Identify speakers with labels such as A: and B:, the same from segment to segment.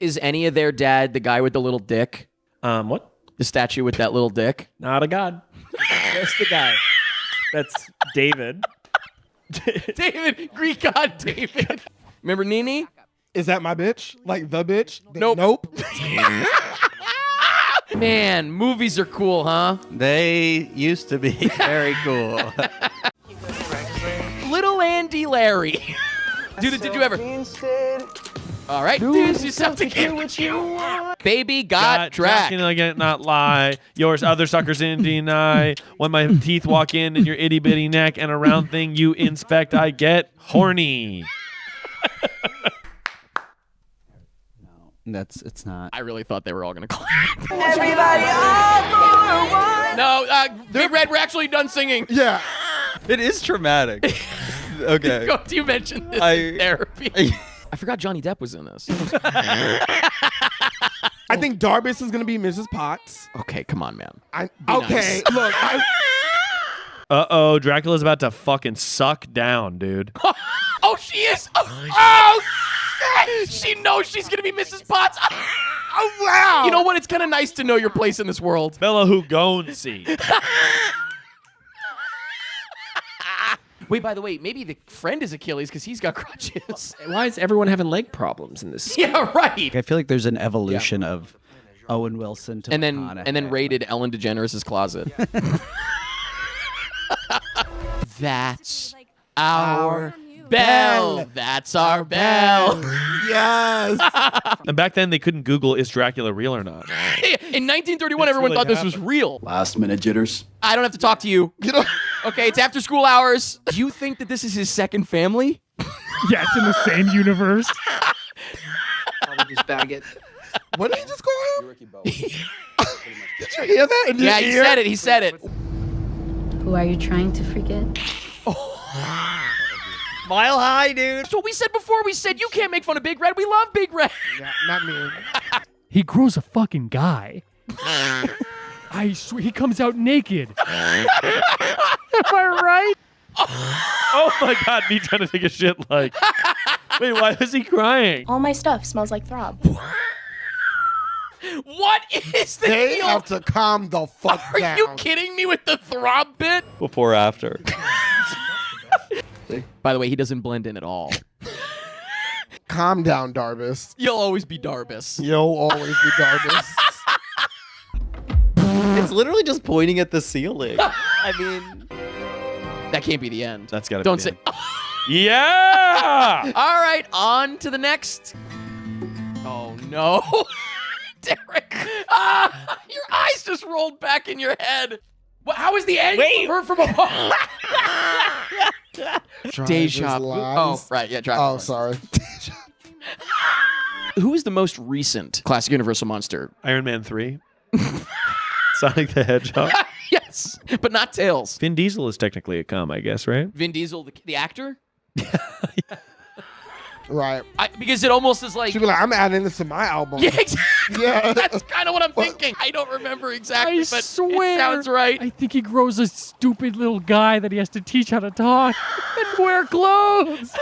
A: Is any of their dad the guy with the little dick?
B: What?
A: The statue with that little dick?
B: Not a god. Just the guy. That's David.
A: David, Greek god David. Remember Nini?
C: Is that my bitch? Like the bitch?
A: Nope.
C: Nope.
A: Man, movies are cool, huh?
D: They used to be very cool.
A: Little Andy Larry. Dude, did you ever? All right, do yourself to get what you want. Baby got
B: Jack
A: track.
B: can again not lie. Yours other suckers in deny. When my teeth walk in your itty bitty neck and a round thing you inspect, I get horny.
D: It's not.
A: I really thought they were all gonna clap.
E: Everybody all for one.
A: No, Big Red, we're actually done singing.
C: Yeah.
D: It is traumatic. Okay.
A: You mentioned this in therapy. I forgot Johnny Depp was in this.
C: I think Darbus is gonna be Mrs. Potts.
A: Okay, come on, man.
C: Okay,
A: nice.
C: look.
B: Uh-oh, Dracula's about to fucking suck down, dude.
A: Oh, she is. Oh, shit. She knows she's gonna be Mrs. Potts.
C: Oh, wow.
A: You know what? It's kind of nice to know your place in this world.
B: Bella Lugosi.
A: Wait, by the way, maybe the friend is Achilles because he's got crutches.
F: Why is everyone having leg problems in this?
A: Yeah, right.
D: I feel like there's an evolution of Owen Wilson to
A: And then raided Ellen DeGeneres' closet. That's our bell. That's our bell.
C: Yes.
B: And back then, they couldn't Google, is Dracula real or not?
A: In 1931, everyone
B: really
A: thought this was real.
G: Last minute jitters.
A: I don't have to talk to you.
C: You know.
A: Okay, it's after school hours. Do you think that this is his second family?
H: Yeah, it's in the same universe.
F: Probably just bag it.
C: What did he just call him? Did you hear that? In your
A: Yeah, he
C: ear?
A: said it. He said it.
I: Who are you trying to forget?
D: Mile high, dude.
A: That's what we said before. We said you can't make fun of Big Red. We love Big Red.
C: Yeah, not me.
H: He grows a fucking guy. I swear, he comes out naked. Am I right?
B: Oh my god, me trying to take a shit like. Wait, why is he crying?
I: All my stuff smells like Throb.
A: What is the
C: They
A: deal?
C: have to calm the fuck
A: Are
C: down.
A: you kidding me with the throb bit?
D: Before or after?
A: By the way, he doesn't blend in at all.
C: Calm down, Darbus.
A: You'll always be Darbus.
C: You'll always be Darbus.
D: It's literally just pointing at the ceiling. I mean,
A: That can't be the end.
B: That's gotta
A: Don't
B: be
A: say.
B: the yeah!
A: All right, on to the next. Oh no, Derek! Your eyes just rolled back in your head. How is the end?
B: Wait.
A: Heard from a Deja.
C: Driver's
A: Oh,
C: lies.
A: right, yeah. Driver's
C: Oh,
A: lies.
C: sorry.
A: Who is the most recent classic Universal monster?
B: Iron Man 3. Sonic the Hedgehog.
A: Yes, but not Tails.
B: Vin Diesel is technically a cum, I guess, right?
A: Vin Diesel, the actor?
C: Right.
A: Because it almost is like.
C: She'd be like, I'm adding this to my album.
A: Yeah, exactly.
C: Yeah.
A: That's kind of what I'm thinking. I don't remember exactly,
H: I
A: but
H: swear.
A: it sounds right.
H: I think he grows a stupid little guy that he has to teach how to talk and wear clothes.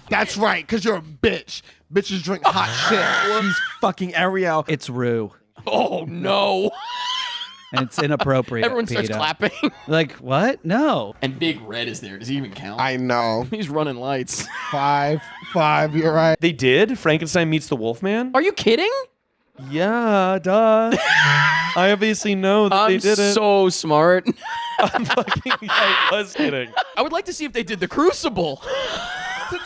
C: That's right, because you're a bitch. Bitches drink hot shit.
D: he's fucking Ariel. It's Rue.
A: Oh, no.
D: And it's inappropriate.
A: Everyone starts
D: Peter.
A: clapping.
D: Like, what? No.
A: And Big Red is there. Does he even count?
C: I know.
A: He's running lights.
C: 5, you're right.
B: They did? Frankenstein meets the Wolfman?
A: Are you kidding?
B: Yeah, duh. I obviously know that they did it.
A: So smart.
B: I'm fucking, I was kidding.
A: I would like to see if they did the Crucible.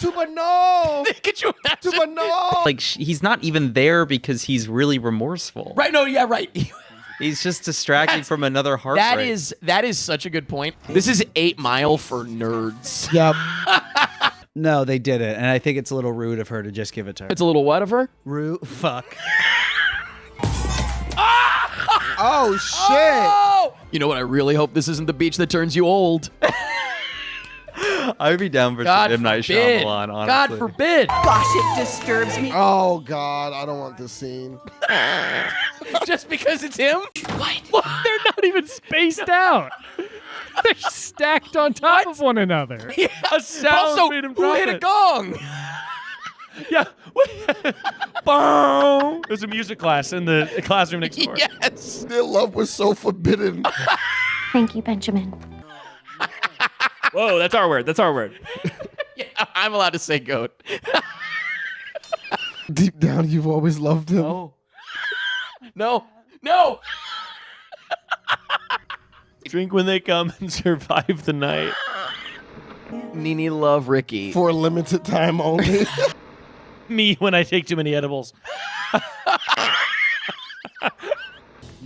C: Tuba, no.
A: Could you imagine?
C: Tuba, no.
D: Like, he's not even there because he's really remorseful.
A: Right, no, yeah, right.
D: He's just distracting from another heartbreak.
A: That is such a good point. This is 8 Mile for nerds.
C: Yep.
D: No, they did it, and I think it's a little rude of her to just give it to her.
A: It's a little what of her?
D: Rude. Fuck.
C: Oh, shit.
A: Oh! You know what? I really hope this isn't the beach that turns you old.
D: I would be down for some M. Night
A: forbid.
D: Shyamalan, honestly.
A: God forbid.
E: Gosh, it disturbs me.
C: Oh, God. I don't want this scene.
A: Just because it's him?
H: What? They're not even spaced out. They're stacked on top of one another.
A: Yeah.
B: A sound
A: Also,
B: made him
A: who
B: drop
A: hit a
B: it.
A: gong?
B: Yeah, Boom! There's a music class in the classroom next door.
A: Yes.
C: Their love was so forbidden.
I: Thank you, Benjamin.
B: Whoa, that's our word. That's our word.
A: Yeah, I'm allowed to say goat.
C: Deep down, you've always loved him.
A: No. No. No.
B: Drink when they come and survive the night.
A: Nene love Ricky.
C: For a limited time only.
B: Me when I take too many edibles.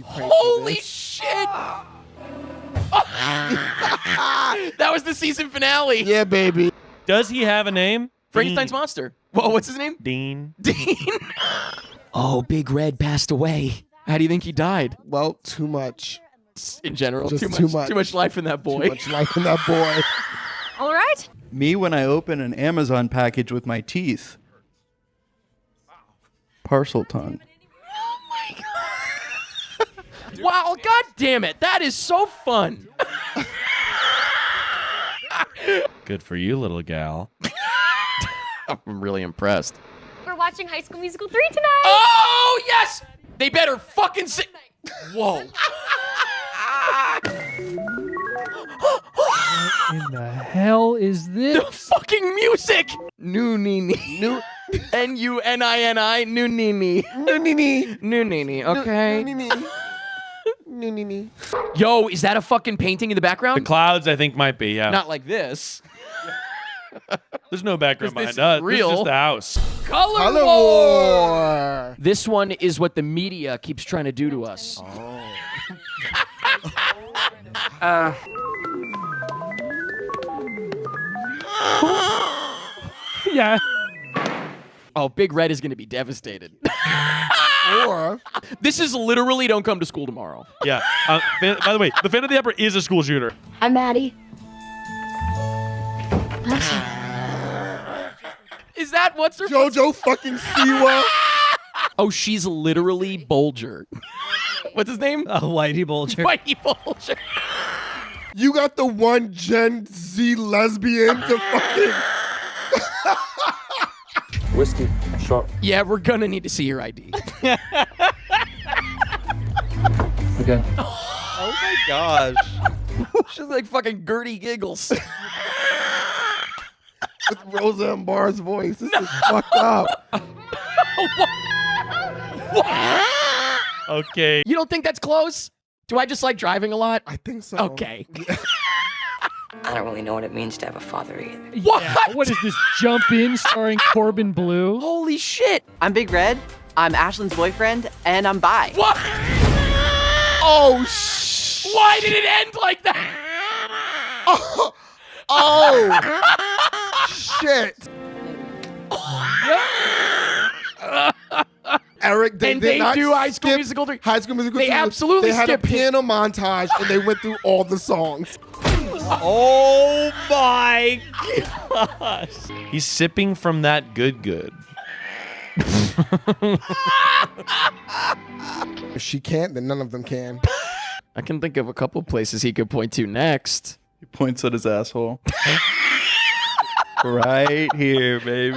A: Holy shit. That was the season finale.
C: Yeah, baby.
B: Does he have a name?
A: Frankenstein's
B: Dean.
A: monster. Whoa, what's his name?
B: Dean.
A: Dean. Oh, Big Red passed away. How do you think he died?
C: Well, too much.
A: In general,
C: Just
A: too
C: too much.
A: much life in that boy.
C: Too much life in that boy.
E: All right.
D: Me when I open an Amazon package with my teeth. Parcel tongue.
A: Wow, god damn it. That is so fun.
B: Good for you, little gal.
A: I'm really impressed.
I: We're watching High School Musical 3 tonight.
A: Oh, yes! They better fucking sing. Whoa.
H: In the hell is
A: The
H: this?
A: fucking music! New Nini. New N-U-N-I-N-I. New Nini.
C: No, Nini.
A: New Nini, okay.
C: No, Nini. No, Nini.
A: Yo, is that a fucking painting in the
B: The
A: background?
B: clouds, I think, might be, yeah.
A: Not like this.
B: There's no background
A: 'Cause this
B: behind
A: is
B: us.
A: real.
B: This is just the house.
A: Color
C: Color
A: war!
C: war.
A: This one is what the media keeps trying to do to us.
H: Yeah.
A: Oh, Big Red is going to be devastated.
C: Or
A: This is literally don't come to school tomorrow.
B: Yeah. By the way, the Phantom of the Opera is a school shooter.
I: I'm Maddie.
A: Is that what's her?
C: JoJo fucking Siwa.
A: Oh, she's literally Bolger. What's his name?
D: A whitey bulger.
A: Whitey Bolger.
C: You got the one Gen Z lesbian to fucking.
G: Whiskey, shot.
A: Yeah, we're gonna need to see your ID.
G: Okay.
D: Oh my gosh.
A: She's like fucking Gertie Giggles.
C: With Roseanne Barr's voice. This is fucked up.
B: Okay.
A: You don't think that's close? Do I just like driving a lot?
C: I think so.
A: Okay.
J: I don't really know what it means to have a father either.
A: What?
H: Yeah, what is this? Jump In starring Corbin Blue?
A: Holy shit.
E: I'm Big Red. I'm Ashlyn's boyfriend, and I'm bi.
A: What?
C: Oh,
A: Why did it end like that?
C: Oh, shit. Eric, they
A: And
C: did
A: they
C: not
A: do High School
C: skip
A: Musical 3.
C: High School Musical
A: They
C: 2.
A: absolutely
C: They had a
A: skipped it.
C: piano montage and they went through all the songs.
B: Oh my gosh. He's sipping from that good.
C: If she can't, then none of them can.
A: I can think of a couple places he could point to next.
D: He points at his asshole. Right here, baby.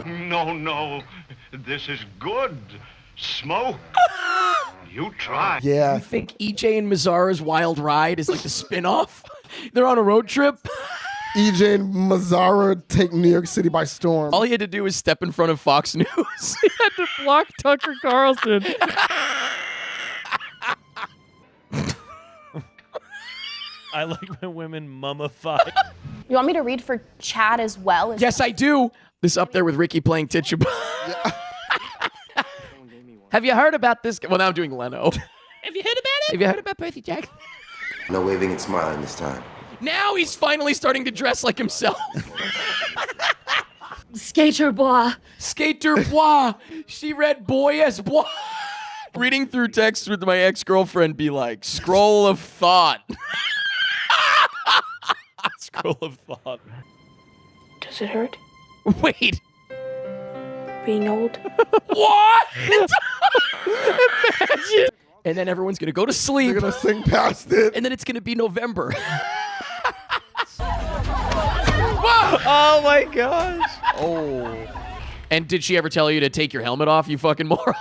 G: No. This is good. Smoke. You try.
C: Yeah.
A: I think EJ and Mazzara's Wild Ride is like the spin-off. They're on a road trip.
C: EJ and Mazzara take New York City by storm.
A: All he had to do was step in front of Fox News.
H: He had to block Tucker Carlson.
B: I like when women mummify.
I: You want me to read for Chad as well?
A: Yes, I do. This up there with Ricky playing Tituba. Have you heard about this? Well, now I'm doing Leno. Have you heard about it? Have you heard about Percy Jackson?
G: No waving and smiling this time.
A: Now he's finally starting to dress like himself.
I: Skater boy.
A: Skater bois. She read boy as bois. Reading through text with my ex-girlfriend be like, scroll of thought.
B: Scroll of thought.
I: Does it hurt?
A: Wait.
I: Being old?
A: What? Imagine. And then everyone's going to go to sleep.
C: They're going to sing past it.
A: And then it's going to be November.
D: Oh my gosh. Oh.
A: And did she ever tell you to take your helmet off, you fucking moron?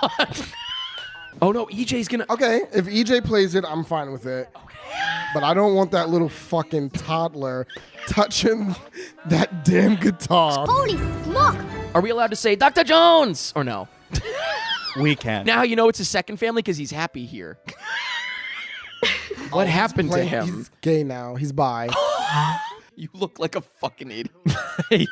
A: Oh no, EJ's gonna.
C: Okay, if EJ plays it, I'm fine with it. But I don't want that little fucking toddler touching that damn guitar.
I: Holy smoke!
A: Are we allowed to say Dr. Jones or no?
D: We can.
A: Now you know it's his second family because he's happy here. What happened to him?
C: He's gay now. He's bi.
A: You look like a fucking idiot.
B: Hey,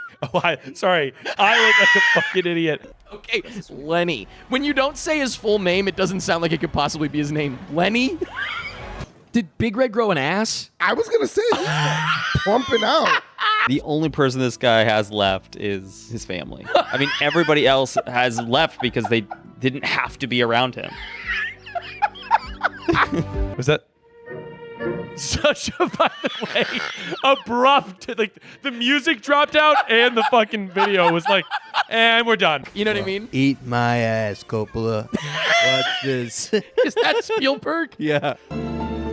B: sorry. I look like a fucking idiot.
A: Okay, Lenny. When you don't say his full name, it doesn't sound like it could possibly be his name. Lenny? Did Big Red grow an ass?
C: I was gonna say he's plumping out.
K: The only person this guy has left is his family. I mean, everybody else has left because they didn't have to be around him.
B: Was that such a, by the way, abrupt, like the music dropped out and the fucking video was like, and we're done.
A: You know what I mean?
D: Eat my ass, Coppola. What's this?
A: Is that Spielberg?
D: Yeah.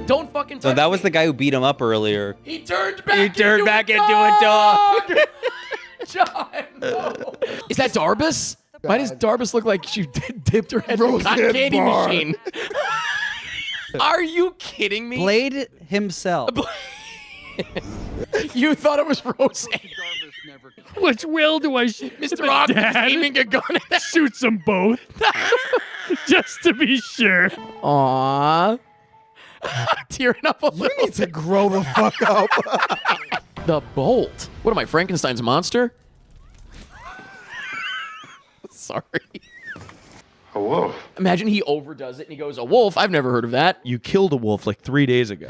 A: Don't fucking touch
K: So that was
A: me.
K: the guy who beat him up earlier.
A: He turned back
K: into a
A: dog! John, no. Is that Darbus? Why does Darbus look like she dipped her head in a
C: Roseanne
A: cotton candy
C: Barr.
A: machine? Are you kidding me?
D: Blade himself.
A: You thought it was Roseanne.
H: Which will do I shoot?
A: Mr. Rock is aiming a gun at that.
H: Shoots them both. Just to be sure.
A: Aww. Tearing up a
C: You
A: little.
C: need to grow the fuck up.
A: The Bolt. What am I, Frankenstein's monster? Sorry.
G: A wolf.
A: Imagine he overdoes it and he goes, a wolf? I've never heard of that.
B: You killed a wolf like 3 days ago.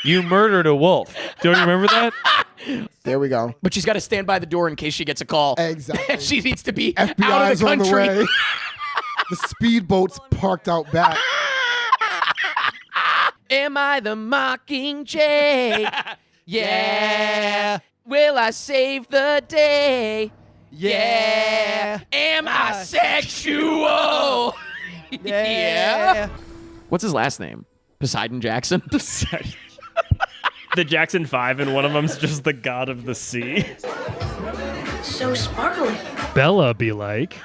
B: You murdered a wolf. Don't you remember that?
C: There we go.
A: But she's got to stand by the door in case she gets a call.
C: Exactly.
A: She needs to be out of
C: FBI's
A: the
C: on the
A: country.
C: way. The speedboat's parked out back.
A: Am I the Mockingjay? Yeah. Will I save the day? Yeah. Am I sexual? Yeah. What's his last name? Poseidon Jackson?
H: The Jackson 5 and one of them's just the god of the sea.
I: So sparkly.
H: Bella be like.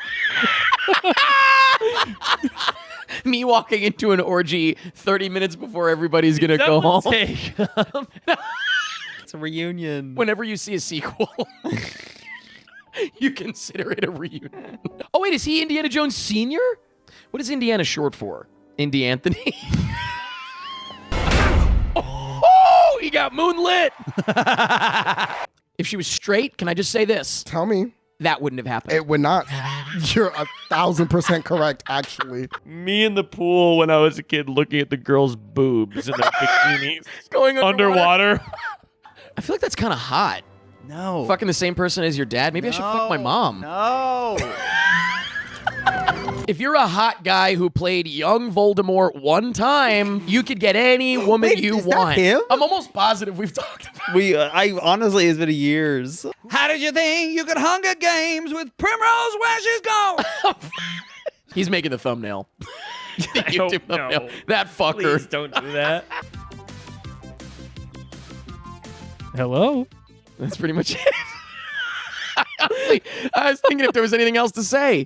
A: Me walking into an orgy 30 minutes before everybody's going to go home.
K: It's a reunion.
A: Whenever you see a sequel, you consider it a reunion. Oh, wait, is he Indiana Jones Sr.? What is Indiana short for? Indy Anthony? Oh, he got moonlit. If she was straight, can I just say this?
C: Tell me.
A: That wouldn't have happened.
C: It would not. You're 1,000% correct, actually.
B: Me in the pool when I was a kid looking at the girls' boobs in their bikinis.
A: Going
B: underwater.
A: I feel like that's kind of hot.
D: No.
A: Fucking the same person as your dad. Maybe I should fuck my mom.
D: No.
A: If you're a hot guy who played young Voldemort one time, you could get any woman
K: Wait,
A: you
K: is that
A: want.
K: him?
A: I'm almost positive we've talked about
K: I honestly, it's been years.
D: How did you think you could Hunger Games with Primrose where she's gone?
A: He's making the thumbnail. The
B: don't
A: YouTube thumbnail.
B: know.
A: That fucker.
B: Please don't do that.
H: Hello?
A: That's pretty much it. Honestly, I was thinking if there was anything else to say.